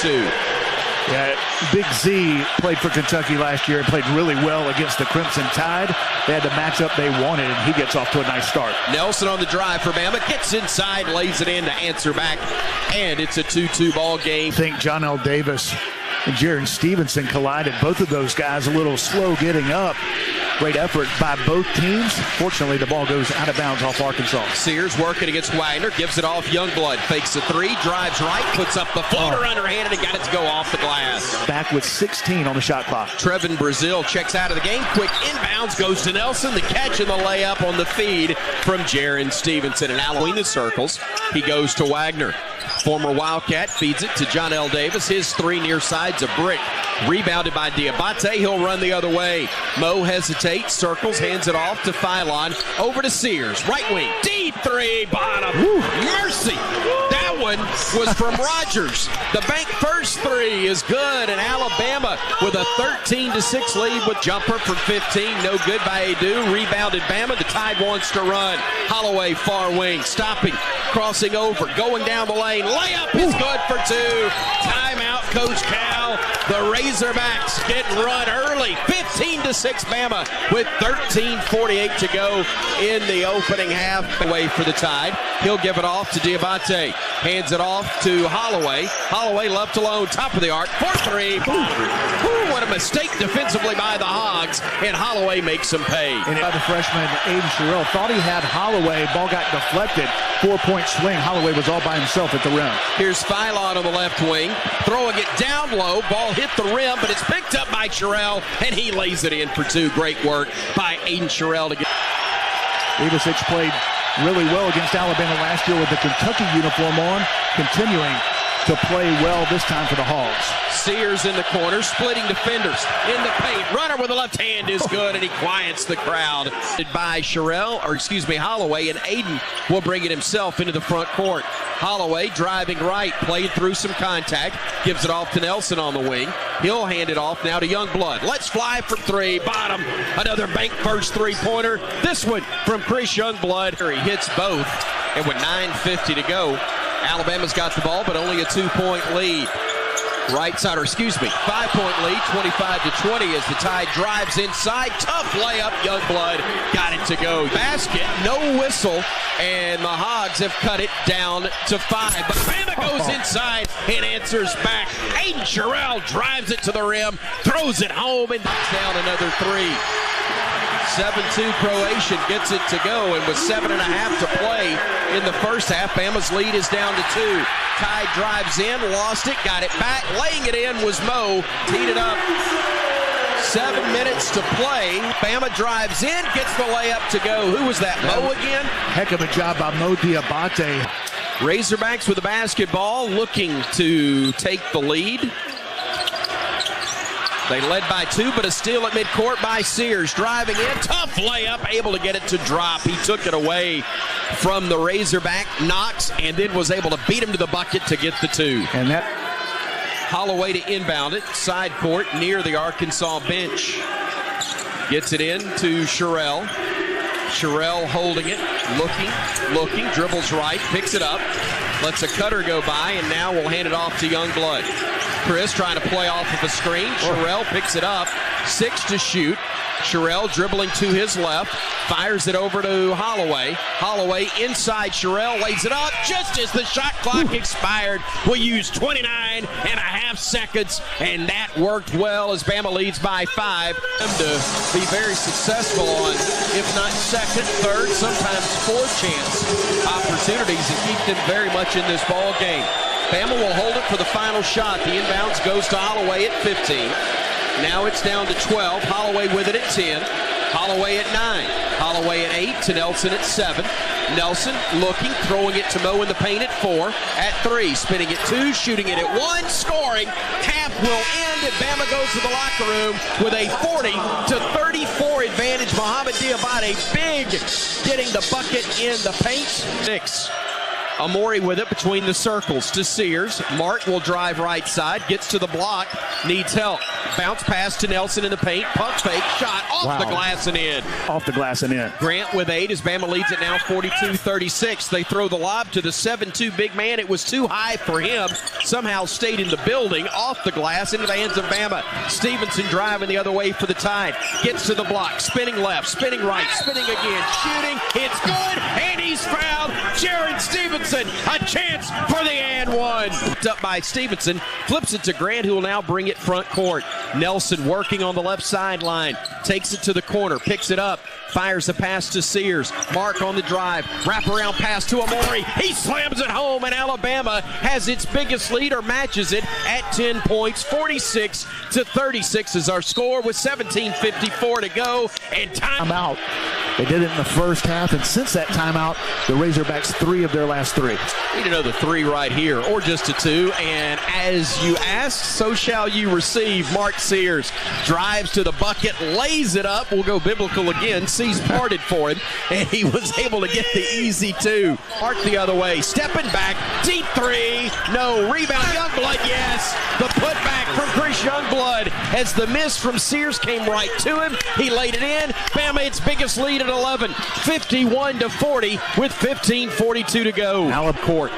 2. Yeah, Big Z played for Kentucky last year and played really well against the Crimson Tide. They had the matchup they wanted, and he gets off to a nice start. Nelson on the drive for Bama, gets inside, lays it in to answer back, and it's a 2-2 ball game. I think John L. Davis and Jaron Stevenson collided. Both of those guys a little slow getting up. Great effort by both teams. Fortunately, the ball goes out of bounds off Arkansas. Sears working against Wagner, gives it off Youngblood, fakes a 3, drives right, puts up the floater underhanded and got it to go off the glass. Back with 16 on the shot clock. Trevin Brazil checks out of the game, quick inbounds, goes to Nelson, the catch and the layup on the feed from Jaron Stevenson. And out in the circles, he goes to Wagner. Former Wildcat feeds it to John L. Davis. His 3 near side's a brick. Rebounded by Diabate. He'll run the other way. Mo hesitates, circles, hands it off to Philon. Over to Sears. Right wing. Deep 3. Bottom. Woo. Mercy. That one was from Rogers. The bank first 3 is good. And Alabama with a 13-6 lead with jumper from 15. No good by Adu. Rebounded Bama. The Tide wants to run. Holloway far wing. Stopping. Crossing over. Going down the lane. Layup is good for 2. Timeout, Coach Cal. The Razorbacks getting run early. 15-6 Bama with 13:48 to go in the opening half. Away for the Tide. He'll give it off to Diabate. Hands it off to Holloway. Holloway left alone. Top of the arc. 4-3. Ooh, what a mistake defensively by the Hogs. And Holloway makes them pay. And by the freshman, Aiden Sherrill, thought he had Holloway. Ball got deflected. 4-point swing. Holloway was all by himself at the rim. Here's Philon on the left wing, throwing it down low. Ball hit the rim, but it's picked up by Sherrill, and he lays it in for 2. Great work by Aiden Sherrill to get. Ivasic played really well against Alabama last year with the Kentucky uniform on, continuing to play well this time for the Hogs. Sears in the corner, splitting defenders in the paint. Runner with the left hand is good, and he quiets the crowd. By Holloway, and Aiden will bring it himself into the front court. Holloway driving right, played through some contact, gives it off to Nelson on the wing. He'll hand it off now to Youngblood. Let's fly from 3, bottom. Another bank first 3-pointer. This one from Chris Youngblood. He hits both, and with 9:50 to go, Alabama's got the ball, but only a 2-point lead. 5-point lead, 25-20 as the Tide drives inside. Tough layup, Youngblood got it to go. Basket, no whistle, and the Hogs have cut it down to 5. But Bama goes inside and answers back. Aiden Sherrill drives it to the rim, throws it home, and knocks down another 3. 7-2 Croatian gets it to go, and with 7.5 to play in the first half, Bama's lead is down to 2. Tide drives in, lost it, got it back. Laying it in was Mo, teed it up. 7 minutes to play. Bama drives in, gets the layup to go. Who was that, Mo again? Heck of a job by Mo Diabate. Razorbacks with the basketball, looking to take the lead. They led by 2, but a steal at midcourt by Sears. Driving in, tough layup, able to get it to drop. He took it away from the Razorback, Knox, and then was able to beat him to the bucket to get the 2. And that Holloway to inbound it, side court near the Arkansas bench. Gets it in to Sherrill. Sherrill holding it, looking, dribbles right, picks it up, lets a cutter go by, and now we'll hand it off to Youngblood. Chris trying to play off of a screen. Sherrill picks it up, 6 to shoot. Sherrill dribbling to his left, fires it over to Holloway. Holloway inside Sherrill, lays it up just as the shot clock expired. We used 29.5 seconds, and that worked well as Bama leads by 5. To be very successful on, if not second, third, sometimes fourth chance opportunities and keep them very much in this ball game. Bama will hold it for the final shot. The inbounds goes to Holloway at 15. Now it's down to 12. Holloway with it at 10. Holloway at 9. Holloway at 8 to Nelson at 7. Nelson looking, throwing it to Mo in the paint at 4. At 3, spinning at 2, shooting it at 1, scoring. Half will end, and Bama goes to the locker room with a 40-34 advantage. Mohamed Diabate, big, getting the bucket in the paint. 6. Amori with it between the circles to Sears. Mark will drive right side, gets to the block, needs help. Bounce pass to Nelson in the paint. Pump fake, shot off the glass and in. Off the glass and in. Grant with 8 as Bama leads it now 42-36. They throw the lob to the 7-2 big man. It was too high for him. Somehow stayed in the building. Off the glass into the hands of Bama. Stevenson driving the other way for the Tide. Gets to the block. Spinning left, spinning right, spinning again. Shooting. It's good. And he's fouled. Jaron Stevenson. A chance for the and one. Up by Stevenson. Flips it to Grant, who will now bring it front court. Nelson working on the left sideline. Takes it to the corner. Picks it up. Fires a pass to Sears. Mark on the drive. Wraparound pass to Amori. He slams it home, and Alabama has its biggest lead, or matches it, at 10 points. 46-36 is our score with 17:54 to go. And time out. They did it in the first half, and since that timeout, the Razorbacks 3 of their last 3. Need another 3 right here, or just a 2. And as you ask, so shall you receive. Mark Sears drives to the bucket, lays it up. We'll go biblical again. Seas parted for him, and he was able to get the easy 2. Mark the other way, stepping back, deep 3. No, rebound, Youngblood, yes. The putback from Chris Youngblood as the miss from Sears came right to him. He laid it in. Bama its biggest lead at 11, 51-40 with 15:42 to go. Alab court.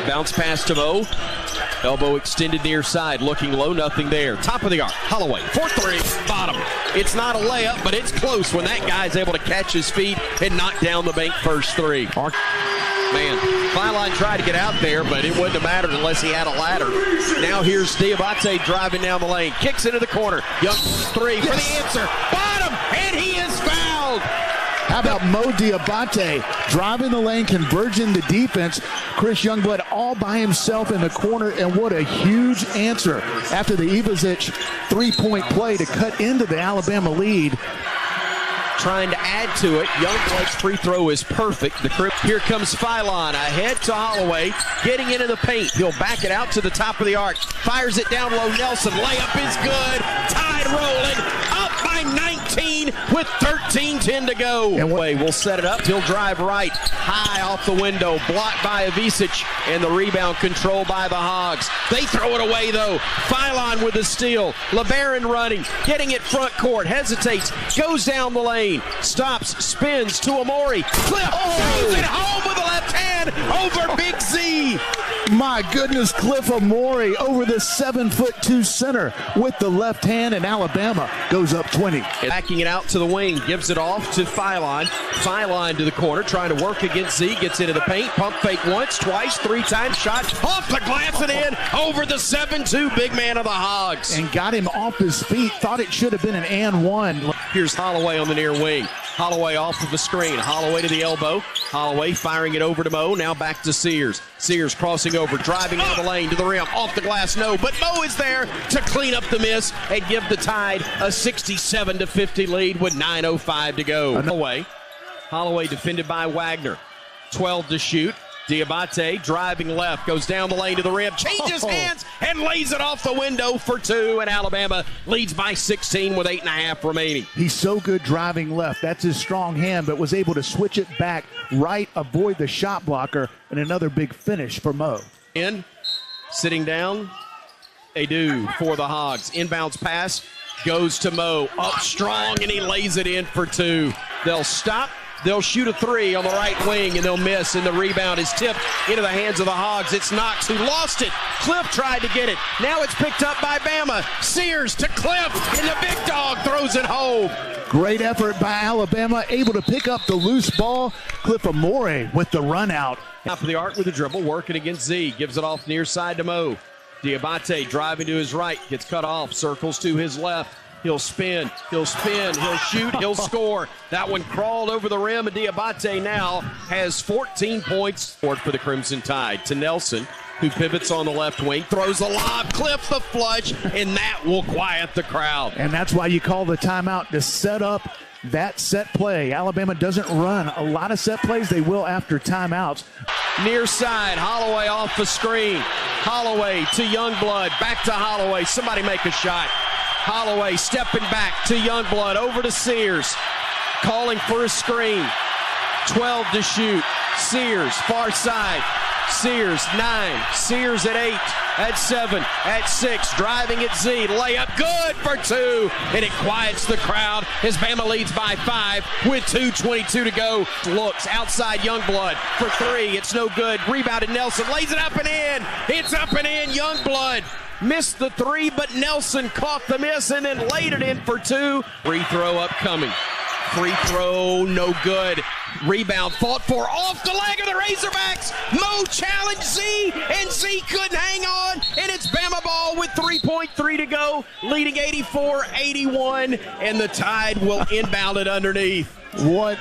Bounce pass to Mo. Elbow extended near side, looking low, nothing there. Top of the arc, Holloway, 4-3, bottom. It's not a layup, but it's close when that guy's able to catch his feet and knock down the bank first 3. Man, Flyline tried to get out there, but it wouldn't have mattered unless he had a ladder. Now here's Diabate driving down the lane. Kicks into the corner. Young 3 for the answer. Bottom, and he is fouled. How about Mo Diabate driving the lane, converging the defense. Chris Youngblood all by himself in the corner, and what a huge answer after the Ivazic three-point play to cut into the Alabama lead. Trying to add to it. Youngblood's free throw is perfect. Here comes Phylon ahead to Holloway, getting into the paint. He'll back it out to the top of the arc. Fires it down low. Nelson, layup is good. Tide rolling, up by 19 with 13:10 to go. And we'll set it up. He'll drive right, high off the window, blocked by Ivazic, and the rebound controlled by the Hogs. They throw it away though. Phylon with the steal. LeBaron running, getting it front court, hesitates, goes down the lane. Stops, spins to Amori. Cliff throws it home with the left hand over Big Z. My goodness, Cliff Amori over the 7'2" center with the left hand, and Alabama goes up 20. Backing it out to the wing, gives it off to Phylon. Phylon to the corner, trying to work against Z, gets into the paint, pump fake once, twice, 3 times, shot off the glass and in over the 7'2" big man of the Hogs. And got him off his feet, thought it should have been an and one. Here's Holloway on the near wing. Holloway off of the screen. Holloway to the elbow. Holloway firing it over to Mo. Now back to Sears. Sears crossing over, driving out of the lane to the rim. Off the glass, no. But Mo is there to clean up the miss and give the Tide a 67-50 lead with 9:05 to go. Holloway defended by Wagner. 12 to shoot. Diabate driving left, goes down the lane to the rim, changes hands, and lays it off the window for 2, and Alabama leads by 16 with 8.5 remaining. He's so good driving left. That's his strong hand, but was able to switch it back right, avoid the shot blocker, and another big finish for Mo. In, sitting down, Adu for the Hogs. Inbounds pass, goes to Mo, up strong, and he lays it in for 2. They'll stop. They'll shoot a 3 on the right wing, and they'll miss, and the rebound is tipped into the hands of the Hogs. It's Knox who lost it. Cliff tried to get it. Now it's picked up by Bama. Sears to Cliff, and the big dog throws it home. Great effort by Alabama, able to pick up the loose ball. Cliff Amore with the run out. Top of the arc with a dribble, working against Z. Gives it off near side to Mo. Diabate driving to his right, gets cut off, circles to his left. He'll spin, he'll shoot, he'll score. That one crawled over the rim, and Diabate now has 14 points for the Crimson Tide. To Nelson, who pivots on the left wing, throws a lob, Cliff the flush, and that will quiet the crowd. And that's why you call the timeout, to set up that set play. Alabama doesn't run a lot of set plays. They will after timeouts. Near side, Holloway off the screen. Holloway to Youngblood, back to Holloway. Somebody make a shot. Holloway stepping back to Youngblood, over to Sears, calling for a screen. 12 to shoot. Sears, far side. Sears, 9. Sears at 8. At 7. At 6. Driving at Z. Layup good for 2. And it quiets the crowd as Bama leads by 5 with 2:22 to go. Looks outside Youngblood for 3. It's no good. Rebounded Nelson. Lays it up and in. It's up and in. Youngblood missed the 3, but Nelson caught the miss and then laid it in for 2. Free throw upcoming. Free throw, no good. Rebound fought for off the leg of the Razorbacks. Mo challenged Z, and Z couldn't hang on. And it's Bama ball with 3.3 to go, leading 84-81, and the Tide will inbound it underneath. What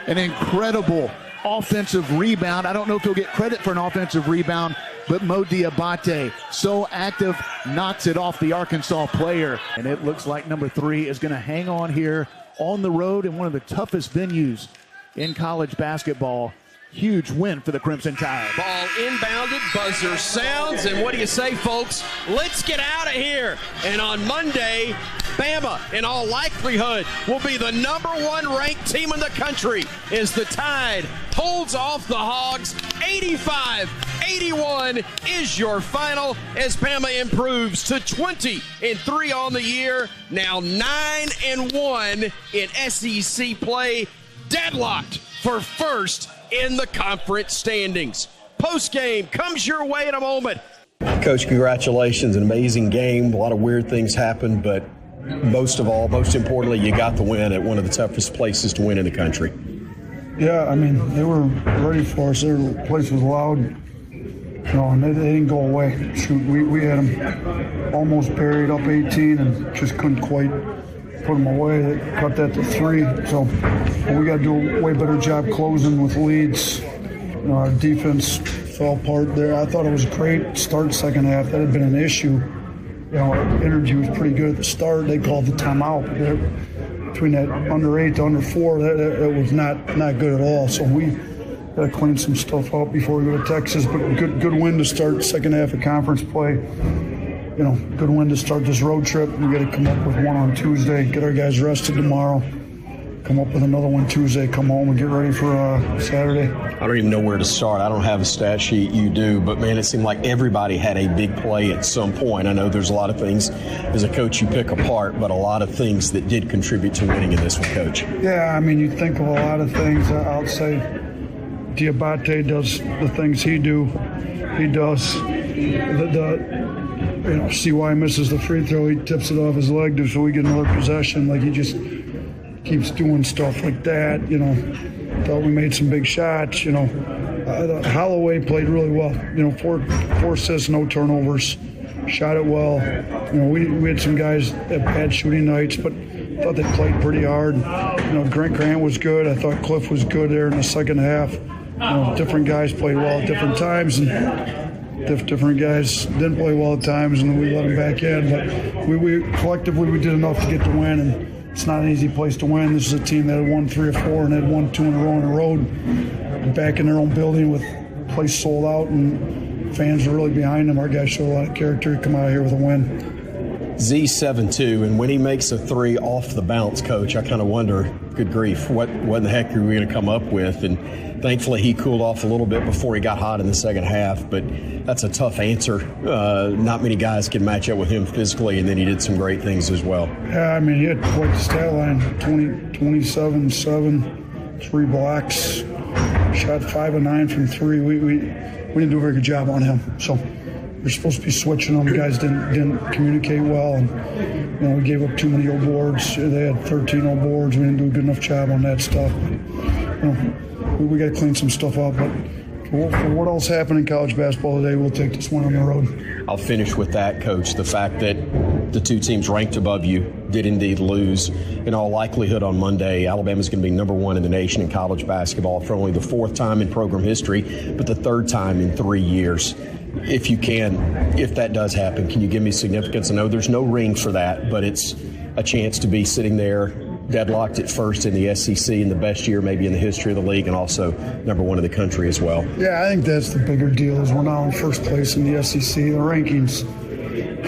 an incredible offensive rebound. I don't know if he'll get credit for an offensive rebound, but Mo Diabate, so active, knocks it off the Arkansas player. And it looks like number 3 is going to hang on here on the road in one of the toughest venues in college basketball. Huge win for the Crimson Tide. Ball inbounded, buzzer sounds, and what do you say, folks? Let's get out of here. And on Monday, Bama, in all likelihood, will be the number 1 ranked team in the country as the Tide holds off the Hogs. 85-81 is your final as Bama improves to 20-3 on the year. Now 9-1 in SEC play, deadlocked for first in the conference standings. Post-game comes your way in a moment. Coach, congratulations. An amazing game. A lot of weird things happened, but most importantly, you got the win at one of the toughest places to win in the country. Yeah, I mean, they were ready for us. Their place was loud, and they didn't go away. Shoot, we had them almost buried up 18 and just couldn't quite put them away. They cut that to 3. So we got to do a way better job closing with leads. Our defense fell apart there. I thought it was a great start second half. That had been an issue. Our energy was pretty good at the start. They called the timeout. Between that under 8 to under 4, that was not good at all. So we got to clean some stuff up before we go to Texas. But good win to start second half of conference play. Good win to start this road trip. We got to come up with one on Tuesday, get our guys rested tomorrow, come up with another one Tuesday, come home and get ready for Saturday. I don't even know where to start. I don't have a stat sheet. You do, but man, it seemed like everybody had a big play at some point. I know there's a lot of things as a coach you pick apart, but a lot of things that did contribute to winning in this one, Coach. Yeah, I mean, you think of a lot of things. I'll say Diabate does the things he does. CY misses the free throw, he tips it off his leg so we get another possession. Like, he just keeps doing stuff like that. Thought we made some big shots. Holloway played really well. 4 assists, no turnovers. Shot it well. We had some guys that had shooting nights, but thought they played pretty hard. Grant was good. I thought Cliff was good there in the second half. Different guys played well at different times, and different guys didn't play well at times, and then we let them back in. But we collectively we did enough to get the win, and it's not an easy place to win. This is a team that had won 3 or 4 and had won 2 in a row on the road, back in their own building with the place sold out, and fans are really behind them. Our guys show a lot of character to come out of here with a win. Z 7-2, and when he makes a 3 off the bounce, Coach, I kind of wonder, good grief, what in the heck are we going to come up with? And thankfully he cooled off a little bit before he got hot in the second half, but that's a tough answer. Not many guys can match up with him physically, and then he did some great things as well. Yeah, I mean, he had quite the stat line, 27-7, 3 blocks, shot 5 of 9 from 3. We didn't do a very good job on him. So we're supposed to be switching them. The guys didn't communicate well, and we gave up too many boards. They had 13 boards. We didn't do a good enough job on that stuff. We got to clean some stuff up. But for what else happened in college basketball today, we'll take this one on the road. I'll finish with that, Coach. The fact that the 2 teams ranked above you did indeed lose. In all likelihood on Monday, Alabama's going to be number 1 in the nation in college basketball for only the 4th time in program history, but the 3rd time in 3 years. If you can, if that does happen, can you give me significance? I know there's no ring for that, but it's a chance to be sitting there deadlocked at first in the SEC in the best year maybe in the history of the league, and also number 1 in the country as well. Yeah, I think that's the bigger deal is we're now in first place in the SEC. The rankings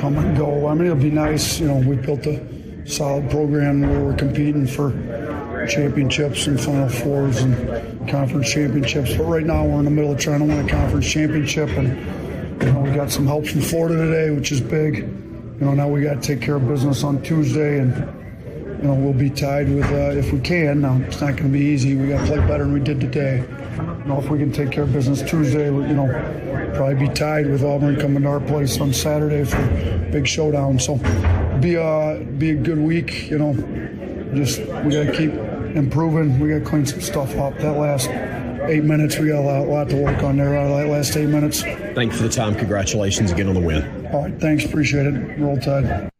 come and go. I mean, it'll be nice. We built a solid program where we're competing for championships and Final Fours and conference championships. But right now we're in the middle of trying to win a conference championship, and we got some help from Florida today, which is big. Now we got to take care of business on Tuesday, and we'll be tied with if we can. Now it's not going to be easy. We got to play better than we did today. If we can take care of business Tuesday, probably be tied with Auburn coming to our place on Saturday for a big showdown. So be a good week. Just we got to keep improving. We got to clean some stuff up. That last 8 minutes, we got a lot to work on there. That last 8 minutes. Thanks for the time. Congratulations again on the win. All right, thanks. Appreciate it. Roll Tide.